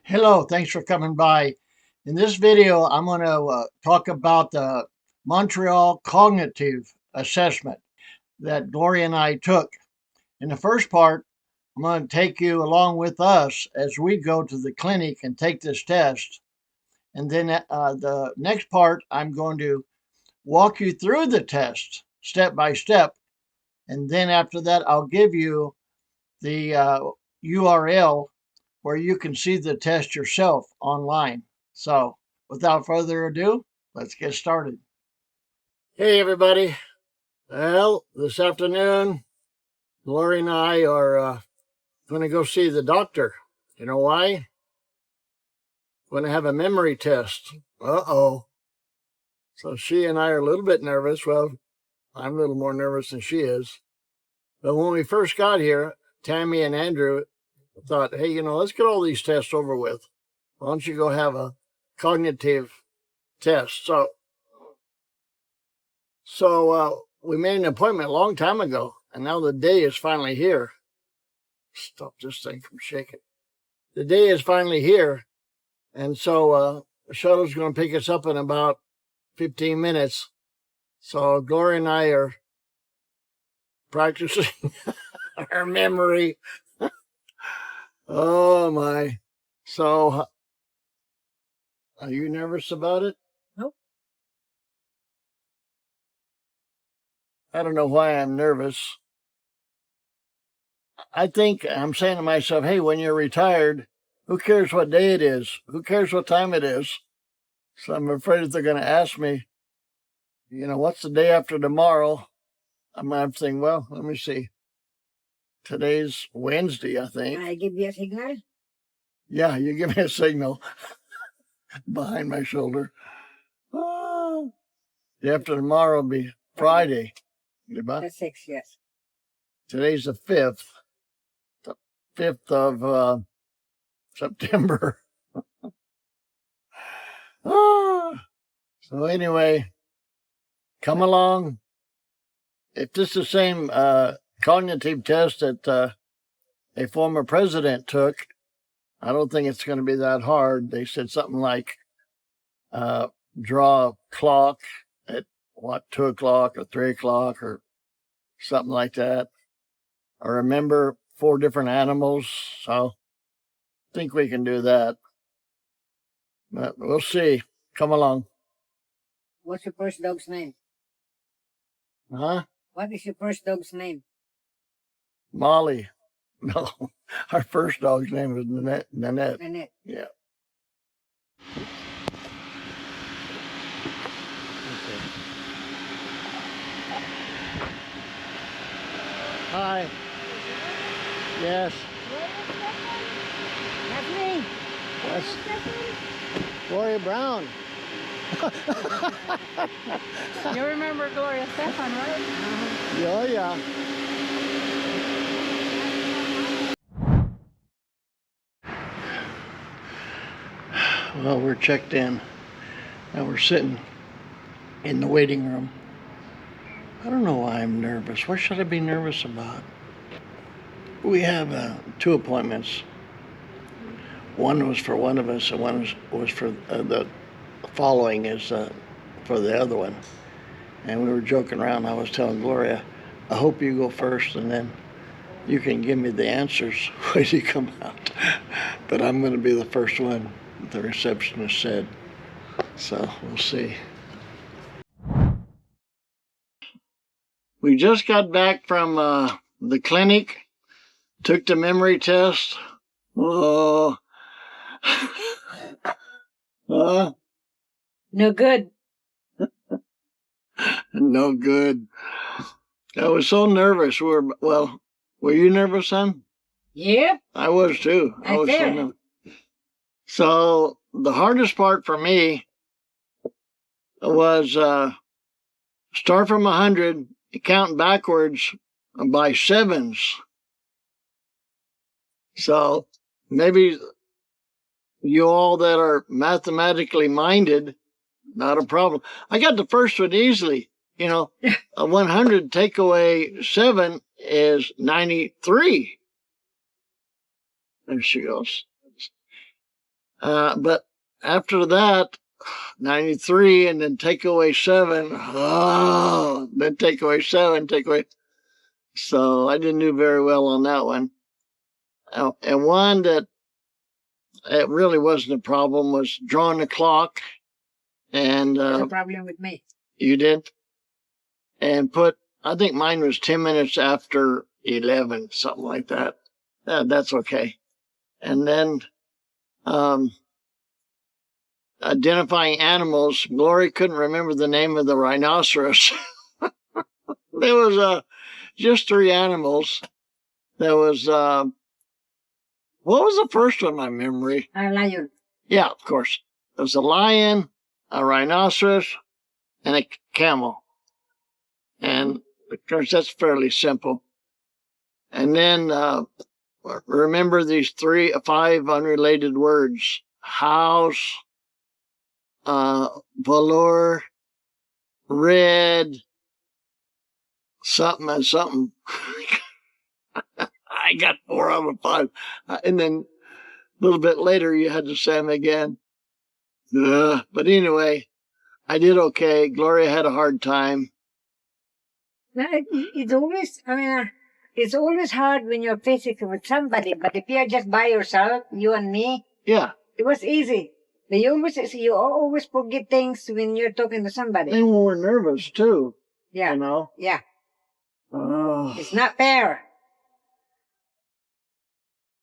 Hello, thanks for coming by. In this video, I'm going to talk about the Montreal Cognitive Assessment that Gloria and I took. In the first part, I'm going to take you along with us as we go to the clinic and take this test. And then the next part, I'm going to walk you through the test step by step. And then after that, I'll give you the URL where you can see the test yourself online. So, without further ado, let's get started. Hey, everybody. Well, this afternoon, Lori and I are going to go see the doctor. You know why? We're going to have a memory test. Uh-oh. So she and I are a little bit nervous. Well, I'm a little more nervous than she is. But when we first got here, Tammy and Andrew thought, hey, let's get all these tests over with. Why don't you go have a cognitive test? So we made an appointment a long time ago, and now the day is finally here. Stop this thing from shaking. The day is finally here, and so the shuttle's going to pick us up in about 15 minutes. So Gloria and I are practicing our memory. Oh, my. So, are you nervous about it? Nope. I don't know why I'm nervous. I think I'm saying to myself, hey, when you're retired, who cares what day it is? Who cares what time it is? So I'm afraid if they're going to ask me, what's the day after tomorrow? I'm thinking, well, let me see. Today's Wednesday, I think. Can I give you a signal? Yeah, you give me a signal behind my shoulder. Oh. The after tomorrow will be Friday. The 6th, yes. Today's the 5th. The 5th of September. So anyway, come along. If this is the same cognitive test that a former president took, I don't think it's going to be that hard. They said something like draw a clock at 2 o'clock or 3 o'clock or something like that. Or remember 4 different animals. So I think we can do that. But we'll see. Come along. What's your first dog's name? Huh? What is your first dog's name? Molly. No, our first dog's name was Nanette. Nanette. Yeah. Okay. Hi. Yes. That's me. That's Gloria Brown. You remember Gloria Stefan, right? Oh, yeah. Well, we're checked in. Now we're sitting in the waiting room. I don't know why I'm nervous. What should I be nervous about? We have 2 appointments. One was for one of us, and one was for the following is for the other one. And we were joking around. I was telling Gloria, I hope you go first, and then you can give me the answers when you come out. But I'm going to be the first one, the receptionist said. So we'll see. We just got back from the clinic, took the memory test. Oh. No good. No good. I was so nervous. Were you nervous, son? Yep. I was too. I was so nervous. So the hardest part for me was start from 100, count backwards by 7s. So maybe you all that are mathematically minded, not a problem. I got the first one easily. A 100 take away 7 is 93. There she goes. But after that, 93, and then take away 7. Oh, then take away 7, take away. So I didn't do very well on that one. And one that it really wasn't a problem was drawing the clock. And That's a problem with me. You did? And put, I think mine was 10 minutes after 11, something like that. That's okay. And then identifying animals. Glory couldn't remember the name of the rhinoceros. There was just 3 animals. There was, what was the first one in my memory? A lion. Yeah, of course. There was a lion, a rhinoceros, and a camel. And of course, that's fairly simple. And then remember these 5 unrelated words: house, velour, red, something and something. I got 4 out of 5. And then a little bit later, you had to say them again. But anyway, I did okay. Gloria had a hard time. It's always, it's always hard when you're physically with somebody, but if you're just by yourself, you and me, yeah, it was easy. But you always forget things when you're talking to somebody. And when we're nervous, too. Yeah. You know? Yeah. Oh. It's not fair.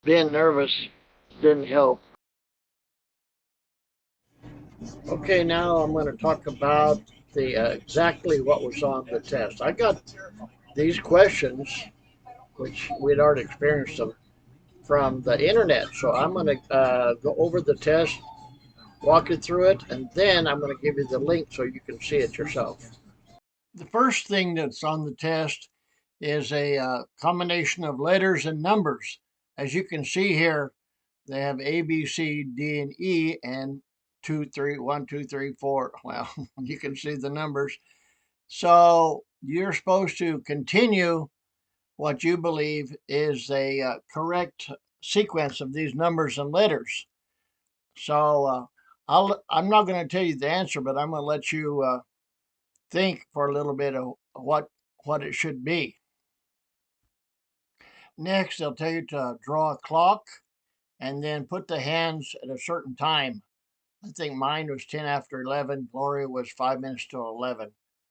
Being nervous didn't help. Okay, now I'm going to talk about the exactly what was on the test. I got these questions, which we'd already experienced them, from the internet. So I'm going to go over the test, walk you through it, and then I'm going to give you the link so you can see it yourself. The first thing that's on the test is a combination of letters and numbers. As you can see here, they have A, B, C, D, and E, and 2, 3, 1, 2, 3, 4. Well, you can see the numbers. So you're supposed to continue what you believe is a correct sequence of these numbers and letters. So I'm not going to tell you the answer, but I'm going to let you think for a little bit of what it should be. Next, they'll tell you to draw a clock and then put the hands at a certain time. I think mine was 10 after 11. Gloria was 5 minutes to 11.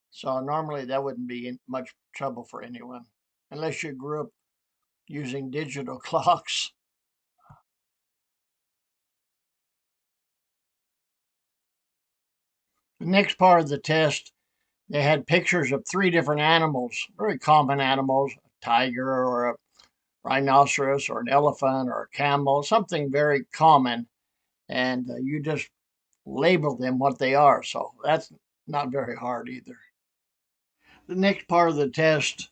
So normally that wouldn't be much trouble for anyone, unless you grew up using digital clocks. The next part of the test, they had pictures of 3 different animals, very common animals: a tiger or a rhinoceros or an elephant or a camel, something very common. And you just label them what they are. So that's not very hard either. The next part of the test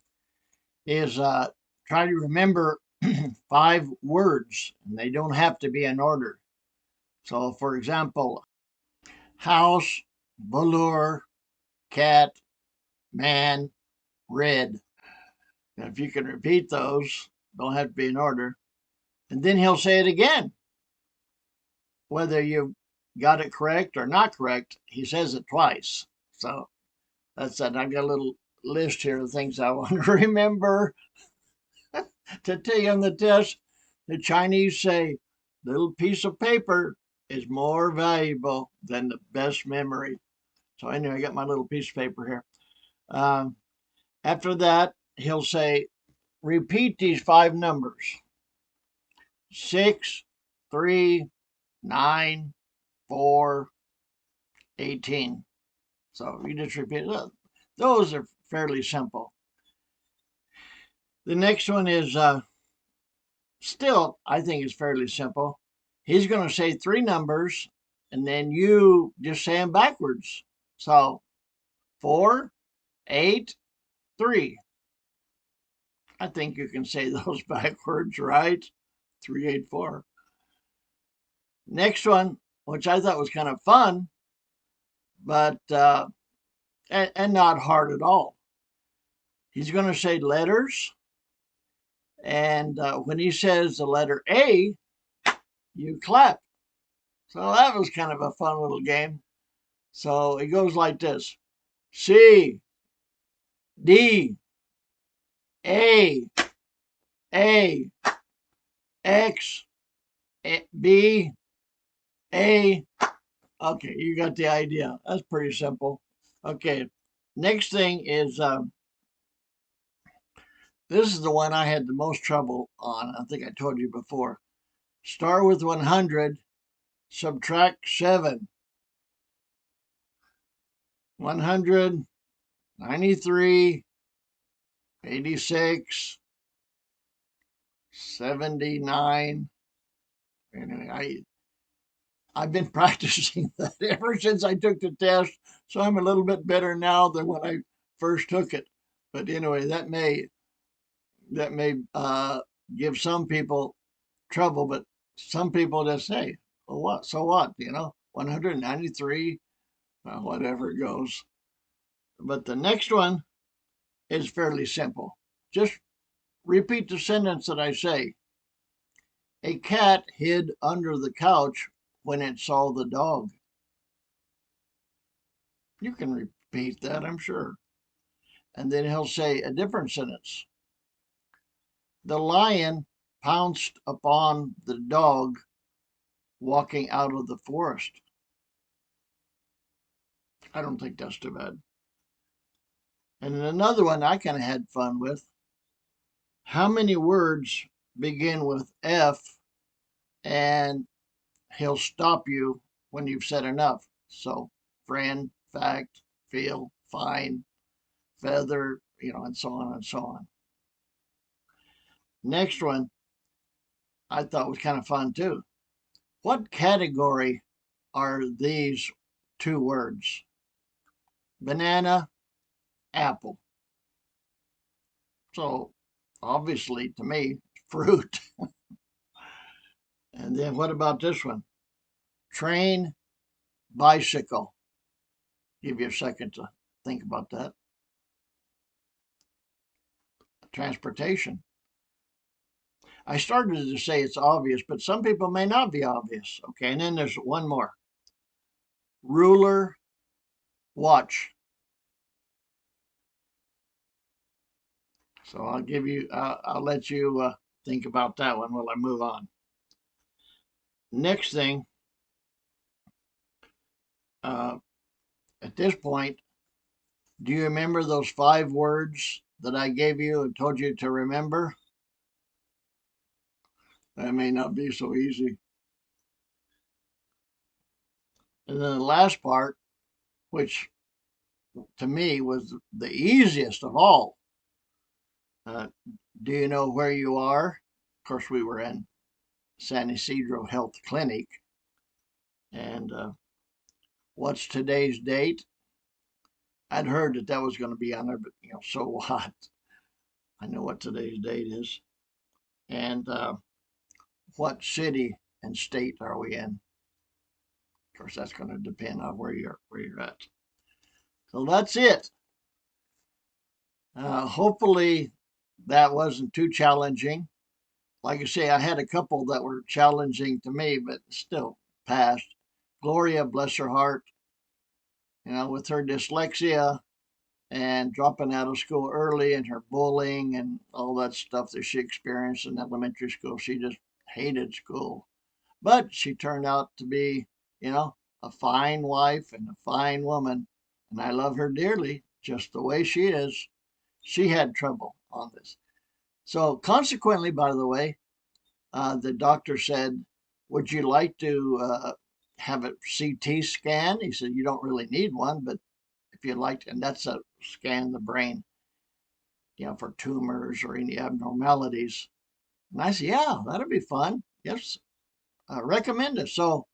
is try to remember 5 words, and they don't have to be in order. So, for example, house, velour, cat, man, red. And if you can repeat those, don't have to be in order. And then he'll say it again. Whether you got it correct or not correct, he says it twice. So that's it. I've got a little list here of things I want to remember to tell you on the test. The Chinese say, little piece of paper is more valuable than the best memory. So anyway, I got my little piece of paper here. After that, he'll say, repeat these 5 numbers: 6, 3, 9, 4, 18. So you just repeat it. Those are fairly simple. The next one is still, I think, is fairly simple. He's going to say 3 numbers, and then you just say them backwards. So 4, 8, 3. I think you can say those backwards, right? 3, 8, 4. Next one, which I thought was kind of fun, but and not hard at all. He's going to say letters, and when he says the letter A, you clap. So that was kind of a fun little game. So it goes like this: C, D, A, A, X, B, A. Okay, you got the idea. That's pretty simple. Okay, next thing is this is the one I had the most trouble on. I think I told you before. Start with 100, subtract 7. 100, 93, 86, 79. Anyway, I've been practicing that ever since I took the test, so I'm a little bit better now than when I first took it. But anyway, that may give some people trouble, but some people just say, "Well, what? So what? 193, whatever it goes." But the next one is fairly simple. Just repeat the sentence that I say. A cat hid under the couch when it saw the dog. You can repeat that, I'm sure. And then he'll say a different sentence. The lion pounced upon the dog walking out of the forest. I don't think that's too bad. And then another one I kind of had fun with. How many words begin with F and he'll stop you when you've said enough? So, friend, fact, feel, fine, feather, and so on and so on. Next one I thought was kind of fun too. What category are these two words? Banana, apple. So obviously to me, fruit. And then what about this one? Train, bicycle. Give you a second to think about that. Transportation. I started to say it's obvious, but some people may not be obvious. Okay, and then there's one more. Ruler, watch. So I'll let you think about that one while I move on. Next thing, uh, at this point, do you remember those 5 words that I gave you and told you to remember? That may not be so easy. And then the last part, which to me was the easiest of all. Uh, do you know where you are? Of course, we were in San Isidro Health Clinic. And what's today's date? I'd heard that was going to be on there, but so what? I know what today's date is. And what city and state are we in? Of course, that's going to depend on where you're at. So that's it. Hopefully, that wasn't too challenging. Like I say, I had a couple that were challenging to me, but still passed. Gloria, bless her heart, with her dyslexia and dropping out of school early and her bullying and all that stuff that she experienced in elementary school, she just hated school. But she turned out to be, a fine wife and a fine woman. And I love her dearly, just the way she is. She had trouble on this. So, consequently, by the way, the doctor said, "Would you like to have a CT scan?" He said, "You don't really need one, but if you'd like to," and that's a scan the brain, for tumors or any abnormalities. And I said, "Yeah, that'd be fun. Yes, recommend it." So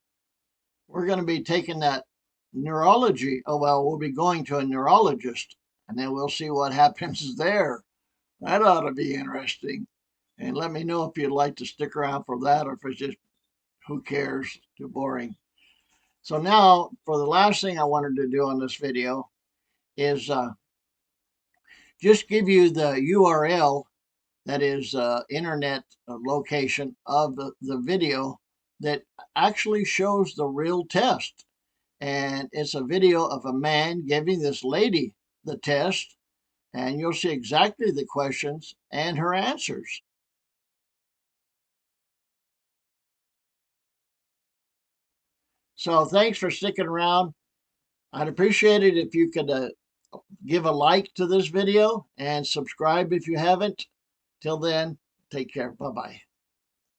we're going to be taking that neurology. Oh, well, we'll be going to a neurologist and then we'll see what happens there. That ought to be interesting. And let me know if you'd like to stick around for that or if it's just, who cares, too boring. So now, for the last thing I wanted to do on this video is just give you the URL, that is internet location of the video that actually shows the real test. And it's a video of a man giving this lady the test, and you'll see exactly the questions and her answers. So thanks for sticking around. I'd appreciate it if you could give a like to this video and subscribe if you haven't. Till then, take care. Bye-bye.